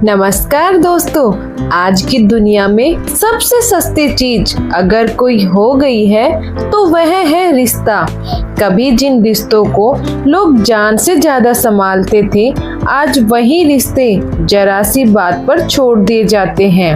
नमस्कार दोस्तों, आज की दुनिया में सबसे सस्ती चीज अगर कोई हो गई है तो वह है रिश्ता। कभी जिन रिश्तों को लोग जान से ज्यादा संभालते थे, आज वही रिश्ते जरा सी बात पर छोड़ दिए जाते हैं।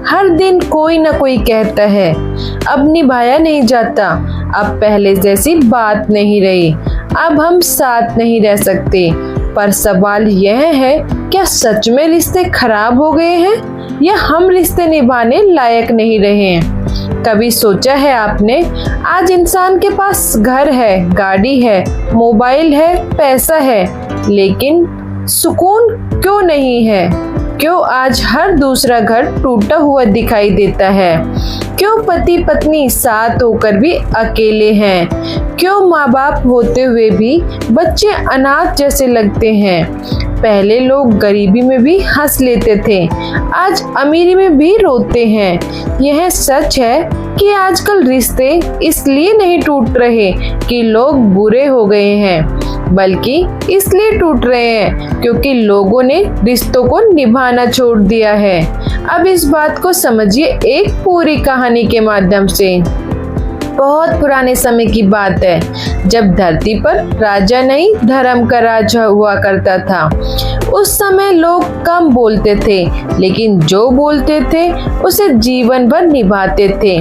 हर दिन कोई न कोई कहता है अब निभाया नहीं जाता, अब पहले जैसी बात नहीं रही, अब हम साथ नहीं रह सकते। पर सवाल यह है, क्या सच में रिश्ते खराब हो गए हैं या हम रिश्ते निभाने लायक नहीं रहे हैं? कभी सोचा है आपने, आज इंसान के पास घर है, गाड़ी है, मोबाइल है, पैसा है, लेकिन सुकून क्यों नहीं है? क्यों आज हर दूसरा घर टूटा हुआ दिखाई देता है? क्यों पति पत्नी साथ होकर भी अकेले हैं? क्यों माँ बाप होते हुए भी बच्चे अनाथ जैसे लगते हैं? पहले लोग गरीबी में भी हंस लेते थे, आज अमीरी में भी रोते हैं। यह सच है कि आजकल रिश्ते इसलिए नहीं टूट रहे कि लोग बुरे हो गए हैं, बल्कि इसलिए टूट रहे हैं क्योंकि लोगों ने रिश्तों को निभाना छोड़ दिया है। अब इस बात को समझिए एक पूरी कहानी के माध्यम से। बहुत पुराने समय की बात है, जब धरती पर राजा नहीं धर्म का राज हुआ करता था। उस समय लोग कम बोलते थे, लेकिन जो बोलते थे उसे जीवन भर निभाते थे।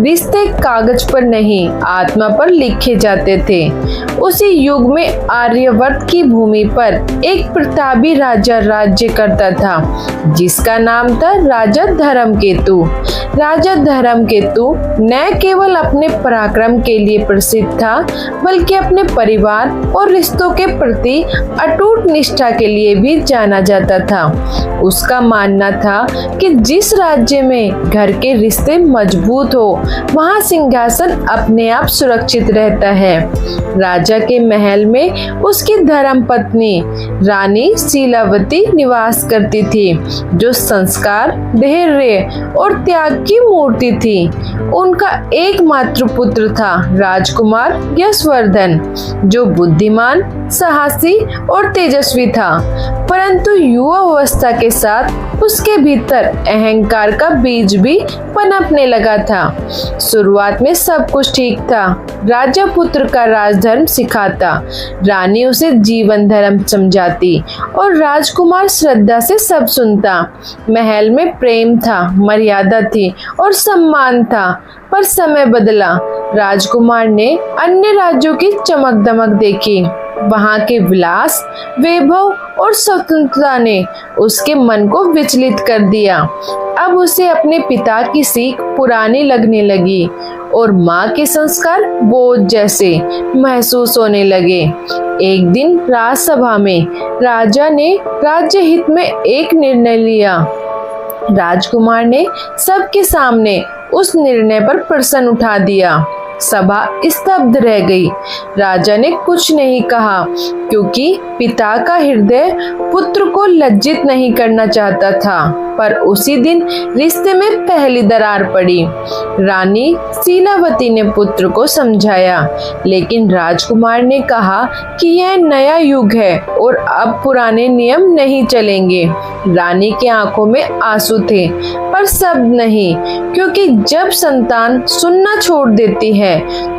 रिश्ते कागज पर नहीं, आत्मा पर लिखे जाते थे। उसी युग में आर्यवर्त की भूमि पर एक प्रतापी राजा राज्य करता था, जिसका नाम था राजा धर्मकेतु। राजा धर्मकेतु न केवल अपने पराक्रम के लिए प्रसिद्ध था, बल्कि अपने परिवार और रिश्तों के प्रति अटूट निष्ठा के लिए भी जाना जाता था। उसका मानना था कि जिस राज्य में घर के रिश्ते मजबूत हो, वहाँ सिंहासन अपने आप सुरक्षित रहता है। राजा के महल में उसकी धर्मपत्नी रानी शीलावती निवास करती थी, जो संस्कार, धैर्य और त्याग की मूर्ति थी। उनका एकमात्र पुत्र था राजकुमार यशवर्धन, जो बुद्धिमान, साहसी और तेजस्वी था। परंतु युवा अवस्था के साथ उसके भीतर अहंकार का बीज भी पनपने लगा था। शुरुआत में सब कुछ ठीक था, राजा पुत्र का राजधर्म सिखाता, रानी उसे जीवन धर्म समझाती और राजकुमार श्रद्धा से सब सुनता। महल में प्रेम था, मर्यादा थी और सम्मान था। पर समय बदला, राजकुमार ने अन्य राज्यों की चमक दमक देखी। वहाँ के विलास, वैभव और स्वतंत्रता ने उसके मन को विचलित कर दिया। अब उसे अपने पिता की सीख पुरानी लगने लगी और माँ के संस्कार बोझ जैसे महसूस होने लगे। एक दिन राजसभा में राजा ने राज्य हित में एक निर्णय लिया। राजकुमार ने सबके सामने उस निर्णय पर प्रश्न उठा दिया। सभा स्तब्ध रह गई। राजा ने कुछ नहीं कहा, क्योंकि पिता का हृदय पुत्र को लज्जित नहीं करना चाहता था। पर उसी दिन रिश्ते में पहली दरार पड़ी। रानी शीलावती ने पुत्र को समझाया, लेकिन राजकुमार ने कहा कि यह नया युग है और अब पुराने नियम नहीं चलेंगे। रानी की आंखों में आंसू थे, पर शब्द नहीं, क्योंकि जब संतान सुनना छोड़ देती है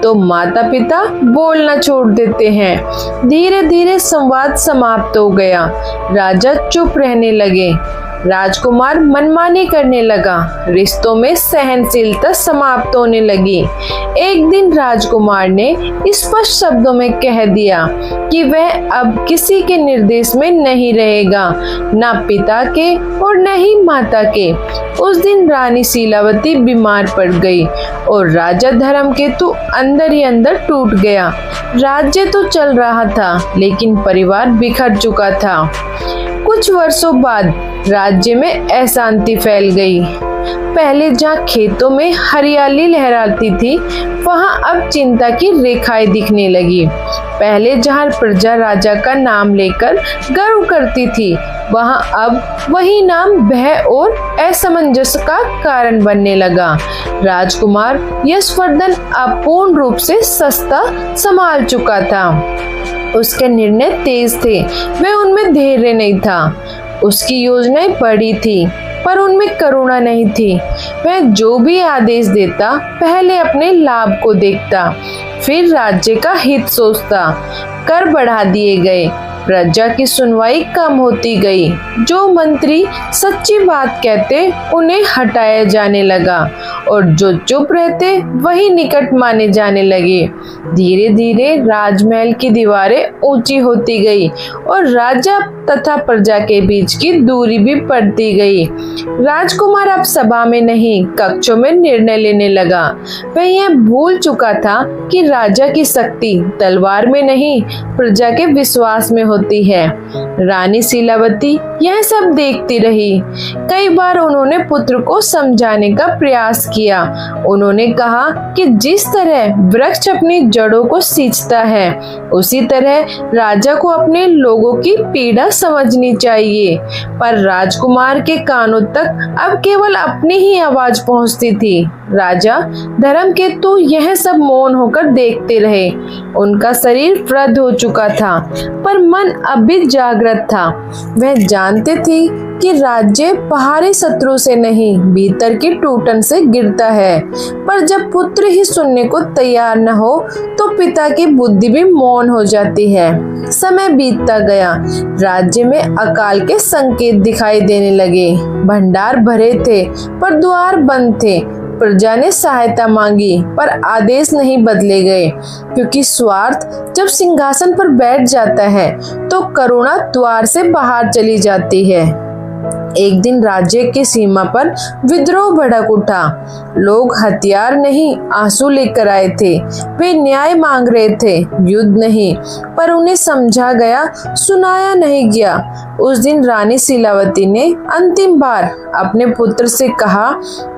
तो माता पिता बोलना छोड़ देते हैं। धीरे धीरे संवाद समाप्त हो गया। राजा चुप रहने लगे। राजकुमार मनमानी करने लगा। रिश्तों में सहनशीलता समाप्त होने लगी। एक दिन राजकुमार ने स्पष्ट शब्दों में कह दिया कि वह अब किसी के निर्देश में नहीं रहेगा, न पिता के और न ही माता के। उस दिन रानी शीलावती बीमार पड़ गई और राजा धर्मकेतु अंदर ही अंदर टूट गया। राज्य तो चल रहा था, लेकिन परिवार बिखर चुका था। कुछ वर्षों बाद राज्य में अशांति फैल गई। पहले जहाँ खेतों में हरियाली लहराती थी, वहाँ अब चिंता की रेखाएं दिखने लगी। पहले जहाँ प्रजा राजा का नाम लेकर गर्व करती थी, वहाँ अब वही नाम भय और असमंजस का कारण बनने लगा। राजकुमार यशवर्धन अब पूर्ण रूप से सत्ता संभाल चुका था। उसके निर्णय तेज थे, वे उनमें धैर्य नहीं था। उसकी योजनाएं बड़ी थी, पर उनमें करुणा नहीं थी। वह जो भी आदेश देता पहले अपने लाभ को देखता, फिर राज्य का हित सोचता। कर बढ़ा दिए गए, प्रजा की सुनवाई कम होती गई। जो मंत्री सच्ची बात कहते उन्हें हटाया जाने लगा और जो चुप रहते वही निकट माने जाने लगे। धीरे धीरे राजमहल की दीवारें ऊंची होती गई और राजा तथा प्रजा के बीच की दूरी भी बढ़ती गई। राजकुमार अब सभा में नहीं, कक्षों में निर्णय लेने लगा। वह यह भूल चुका था कि राजा की शक्ति तलवार में नहीं, प्रजा के विश्वास में होती है। रानी शीलावती यह सब देखती रही। कई बार उन्होंने पुत्र को समझाने का प्रयास किया। उन्होंने कहा कि जिस तरह वृक्ष अपनी जड़ों को सींचता है, उसी तरह राजा को अपने लोगों की पीड़ा समझनी चाहिए। पर राजकुमार के कानों तक अब केवल अपनी ही आवाज पहुंचती थी। राजा धर्मकेतु यह सब मौन होकर देखते रहे। उनका शरीर वृद्ध हो चुका था, पर मन अब भी जागृत था। वह जानते थे कि राज्य बाहरी शत्रु से नहीं, भीतर की टूटन से गिरता है। पर जब पुत्र ही सुनने को तैयार न हो, तो पिता की बुद्धि भी मौन हो जाती है। समय बीतता गया। राज्य में अकाल के संकेत दिखाई देने लगे। भंडार भरे थे, पर द्वार बंद थे। प्रजा ने सहायता मांगी, पर आदेश नहीं बदले गए, क्योंकि स्वार्थ जब सिंहासन पर बैठ जाता है तो करुणा द्वार से बाहर चली जाती है। एक दिन राज्य की सीमा पर विद्रोह भड़क उठा। लोग हथियार नहीं, आंसू लेकर आए थे। वे न्याय मांग रहे थे, युद्ध नहीं। पर उन्हें समझा गया, सुनाया नहीं गया। उस दिन रानी शीलावती ने अंतिम बार अपने पुत्र से कहा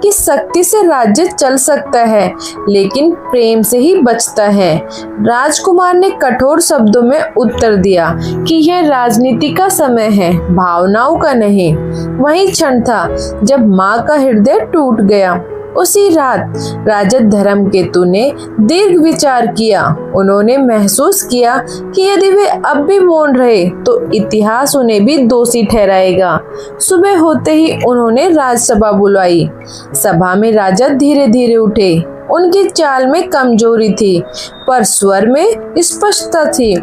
कि शक्ति से राज्य चल सकता है, लेकिन प्रेम से ही बचता है। राजकुमार ने कठोर शब्दों में उत्तर दिया कि यह राजनीति का समय है, भावनाओं का नहीं। वही क्षण था जब माँ का हृदय टूट गया। उसी रात राजा धर्मकेतु ने दीर्घ विचार किया। उन्होंने महसूस किया कि यदि वे अब भी मौन रहे तो इतिहास उन्हें भी दोषी ठहराएगा। सुबह होते ही उन्होंने राजसभा बुलाई। सभा में राजा धीरे धीरे उठे। उनकी चाल में कमजोरी थी, पर स्वर में स्पष्टता थी।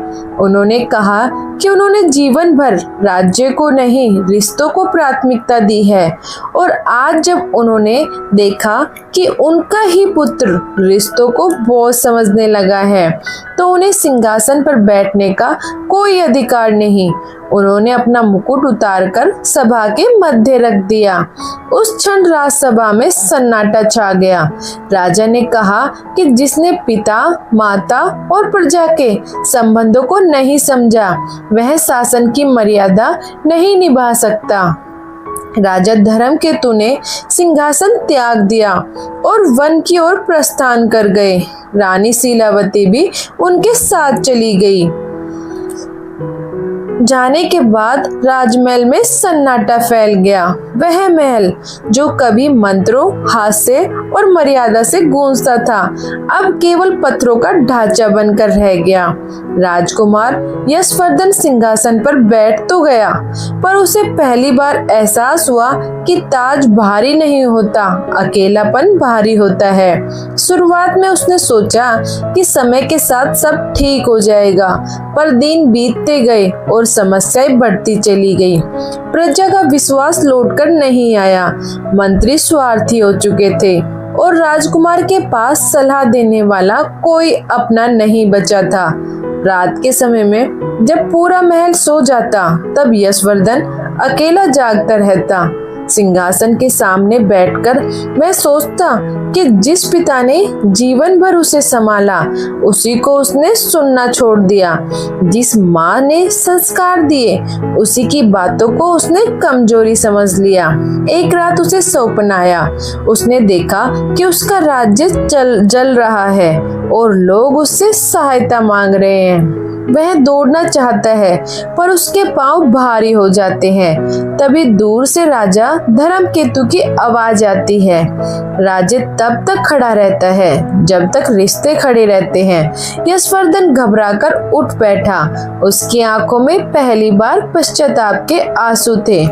उन्होंने कहा कि उन्होंने जीवन भर राज्य को नहीं, रिश्तों को प्राथमिकता दी है, और आज जब उन्होंने देखा कि उनका ही पुत्र रिश्तों को बोझ समझने लगा है, तो उन्हें सिंहासन पर बैठने का कोई अधिकार नहीं। उन्होंने अपना मुकुट उतारकर सभा के मध्य रख दिया। उस क्षण राजसभा में सन्नाटा छा गया। राजा ने कहा कि जिसने पिता, माता और प्रजा के संबंधों को नहीं समझा, वह शासन की मर्यादा नहीं निभा सकता। राजा धर्मकेतु ने सिंहासन त्याग दिया और वन की ओर प्रस्थान कर गए। रानी शीलावती भी उनके साथ चली गई। जाने के बाद राजमहल में सन्नाटा फैल गया। वह महल जो कभी मंत्रों, हास्य और मर्यादा से गूंजता था, अब केवल पत्थरों का ढांचा बनकर रह गया। राजकुमार यशवर्धन सिंहासन पर बैठ तो गया, पर उसे पहली बार एहसास हुआ कि ताज भारी नहीं होता, अकेलापन भारी होता है। शुरुआत में उसने सोचा कि समय के साथ सब ठीक हो जाएगा, पर दिन बीतते गए और समस्याएं बढ़ती चली गई। प्रजा का विश्वास लौटकर नहीं आया। मंत्री स्वार्थी हो चुके थे और राजकुमार के पास सलाह देने वाला कोई अपना नहीं बचा था। रात के समय में जब पूरा महल सो जाता, तब यशवर्धन अकेला जागता रहता। सिंहासन के सामने बैठकर वह सोचता कि जिस पिता ने जीवन भर उसे संभाला, उसी को उसने सुनना छोड़ दिया। जिस माँ ने संस्कार दिए, उसी की बातों को उसने कमजोरी समझ लिया। एक रात उसे सपना आया। उसने देखा कि उसका राज्य जल रहा है और लोग उससे सहायता मांग रहे हैं। वह दौड़ना चाहता है पर उसके पांव भारी हो जाते हैं। तभी दूर से राजा धर्मकेतु की आवाज आती है। राजा तब तक खड़ा रहता है जब तक रिश्ते खड़े रहते हैं। यशवर्धन घबराकर उठ बैठा। उसकी आंखों में पहली बार पश्चाताप के आंसू थे।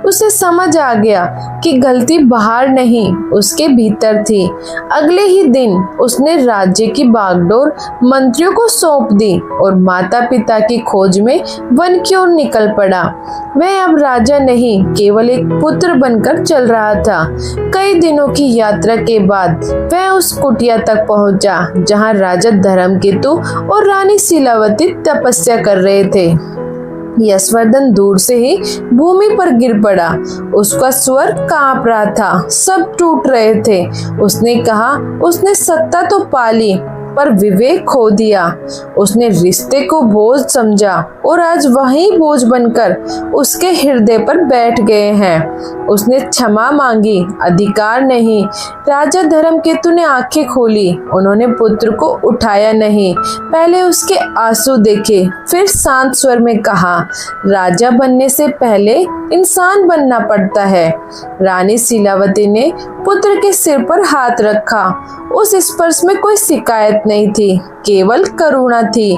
उसे समझ आ गया कि गलती बाहर नहीं, उसके भीतर थी। अगले ही दिन उसने राज्य की बागडोर मंत्रियों को सौंप दी और माता पिता की खोज में वन की ओर निकल पड़ा। वह अब राजा नहीं, केवल एक पुत्र बनकर चल रहा था। कई दिनों की यात्रा के बाद वह उस कुटिया तक पहुंचा जहां राजा धर्मकेतु और रानी शीलावती तपस्या कर रहे थे। यशवर्धन दूर से ही भूमि पर गिर पड़ा। उसका स्वर कांप रहा था, सब टूट रहे थे। उसने कहा, उसने सत्ता तो पा ली पर विवेक खो दिया। उसने रिश्ते को बोझ समझा और आज वही बोझ बनकर उसके हृदय पर बैठ गए हैं। उसने क्षमा मांगी, अधिकार नहीं। राजा धर्मकेतु ने आंखें खोली। उन्होंने पुत्र को उठाया नहीं, पहले उसके आंसू देखे, फिर शांत स्वर में कहा, राजा बनने से पहले इंसान बनना पड़ता है। रानी शीलावती ने पुत्र के सिर पर हाथ रखा। उस स्पर्श में कोई शिकायत नहीं थी, केवल करुणा थी।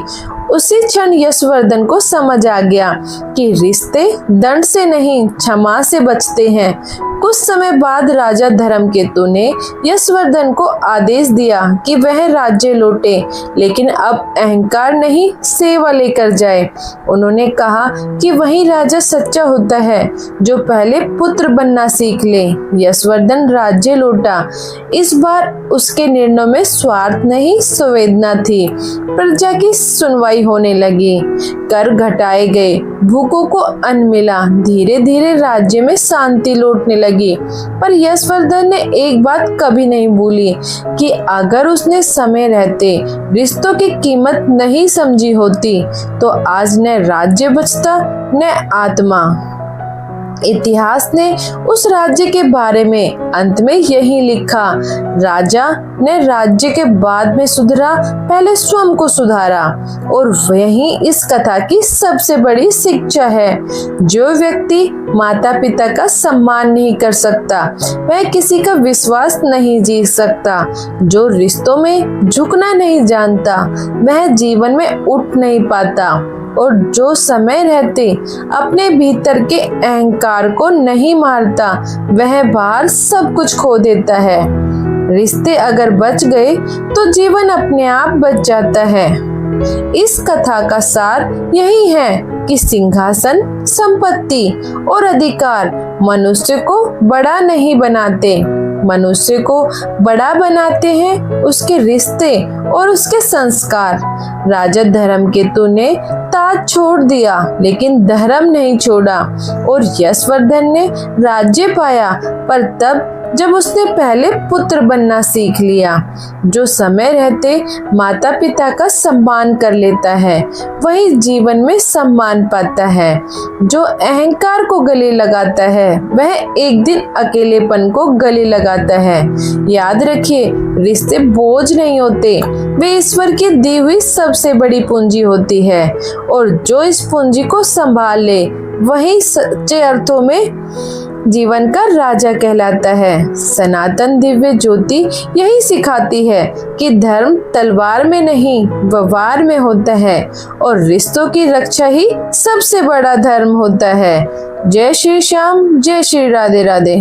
उसी क्षण यशवर्धन को समझ आ गया कि रिश्ते दंड से नहीं, क्षमा से बचते हैं। कुछ समय बाद राजा धर्मकेतु ने यशवर्धन को आदेश दिया कि वह राज्य लौटे, लेकिन अब अहंकार नहीं, सेवा लेकर जाए। उन्होंने कहा कि वही राजा सच्चा होता है जो पहले पुत्र बनना सीख ले। यशवर्धन राज्य लौटा। इस बार उसके निर्णय में स्वार्थ नहीं, संवेदना थी। प्रजा की सुनवाई होने लगी, कर घटाए गए, भूखों को अन्न मिला। धीरे धीरे राज्य में शांति लौटने लगी। पर यशवर्धन ने एक बात कभी नहीं भूली कि अगर उसने समय रहते रिश्तों की कीमत नहीं समझी होती तो आज न राज्य बचता न आत्मा। इतिहास ने उस राज्य के बारे में अंत में यही लिखा, राजा ने राज्य के बाद में सुधरा, पहले स्वयं को सुधारा। और वही इस कथा की सबसे बड़ी शिक्षा है। जो व्यक्ति माता पिता का सम्मान नहीं कर सकता वह किसी का विश्वास नहीं जीत सकता। जो रिश्तों में झुकना नहीं जानता वह जीवन में उठ नहीं पाता। और जो समय रहते अपने भीतर के अहंकार को नहीं मारता वह बाहर सब कुछ खो देता है। रिश्ते अगर बच गए तो जीवन अपने आप बच जाता है। इस कथा का सार यही है कि सिंहासन, संपत्ति और अधिकार मनुष्य को बड़ा नहीं बनाते। मनुष्य को बड़ा बनाते हैं उसके रिश्ते और उसके संस्कार। राजा धर्मकेतु ने ताज छोड़ दिया लेकिन धर्म नहीं छोड़ा। और यशवर्धन ने राज्य पाया पर तब जब उसने पहले पुत्र बनना सीख लिया। जो समय रहते माता पिता का सम्मान कर लेता है वही जीवन में सम्मान पाता है। जो अहंकार को गले लगाता है वह एक दिन अकेलेपन को गले लगाता है। याद रखिए, रिश्ते बोझ नहीं होते, वे ईश्वर की दी हुई सबसे बड़ी पूंजी होती है। और जो इस पूंजी को संभाल ले वही सच्चे अर्थों में जीवन का राजा कहलाता है। सनातन दिव्य ज्योति यही सिखाती है कि धर्म तलवार में नहीं व्यवहार में होता है और रिश्तों की रक्षा ही सबसे बड़ा धर्म होता है। जय श्री श्याम, जय श्री राधे राधे।